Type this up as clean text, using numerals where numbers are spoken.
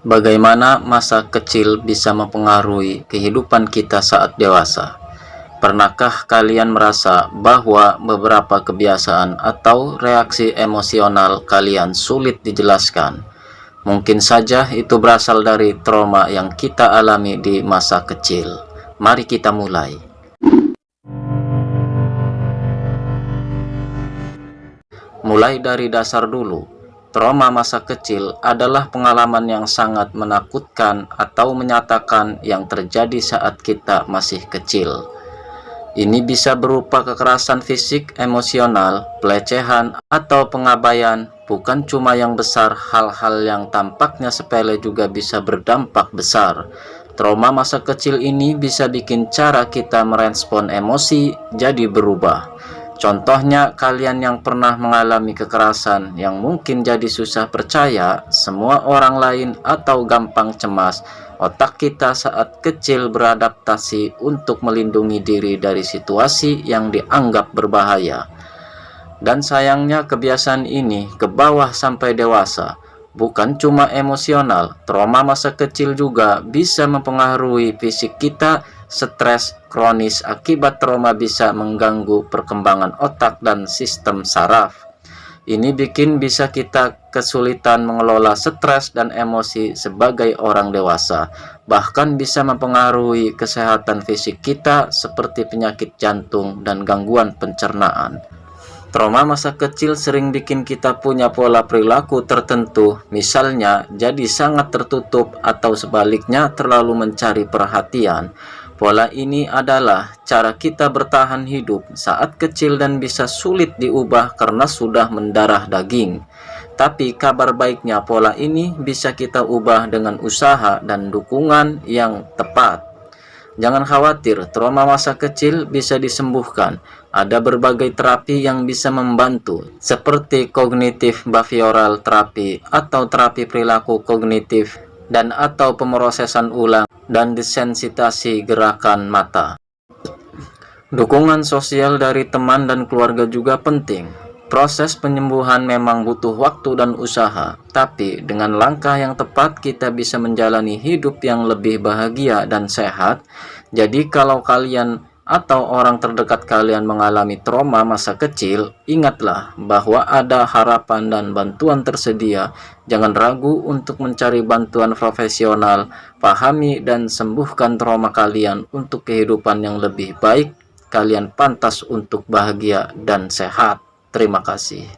Bagaimana masa kecil bisa mempengaruhi kehidupan kita saat dewasa? Pernahkah kalian merasa bahwa beberapa kebiasaan atau reaksi emosional kalian sulit dijelaskan? Mungkin saja itu berasal dari trauma yang kita alami di masa kecil. Mari kita mulai. Mulai dari dasar dulu. Trauma masa kecil adalah pengalaman yang sangat menakutkan atau menyatakan yang terjadi saat kita masih kecil. Ini bisa berupa kekerasan fisik, emosional, pelecehan, atau pengabaian. Bukan cuma yang besar, hal-hal yang tampaknya sepele juga bisa berdampak besar. Trauma masa kecil ini bisa bikin cara kita merespon emosi jadi berubah. Contohnya, kalian yang pernah mengalami kekerasan yang mungkin jadi susah percaya semua orang lain atau gampang cemas. Otak kita saat kecil beradaptasi untuk melindungi diri dari situasi yang dianggap berbahaya. Dan sayangnya kebiasaan ini ke bawah sampai dewasa. Bukan cuma emosional, trauma masa kecil juga bisa mempengaruhi fisik kita. Stres kronis akibat trauma bisa mengganggu perkembangan otak dan sistem saraf. Ini bisa kita kesulitan mengelola stres dan emosi sebagai orang dewasa. Bahkan bisa mempengaruhi kesehatan fisik kita seperti penyakit jantung dan gangguan pencernaan. Trauma masa kecil sering bikin kita punya pola perilaku tertentu, misalnya jadi sangat tertutup atau sebaliknya terlalu mencari perhatian. Pola ini adalah cara kita bertahan hidup saat kecil dan bisa sulit diubah karena sudah mendarah daging. Tapi kabar baiknya pola ini bisa kita ubah dengan usaha dan dukungan yang tepat. Jangan khawatir, trauma masa kecil bisa disembuhkan. Ada berbagai terapi yang bisa membantu, seperti kognitif behavioral terapi atau terapi perilaku kognitif dan atau pemrosesan ulang dan desensitasi gerakan mata. Dukungan sosial dari teman dan keluarga juga penting. Proses penyembuhan memang butuh waktu dan usaha, tapi dengan langkah yang tepat kita bisa menjalani hidup yang lebih bahagia dan sehat. Jadi kalau kalian atau orang terdekat kalian mengalami trauma masa kecil, ingatlah bahwa ada harapan dan bantuan tersedia. Jangan ragu untuk mencari bantuan profesional. Pahami dan sembuhkan trauma kalian untuk kehidupan yang lebih baik. Kalian pantas untuk bahagia dan sehat. Terima kasih.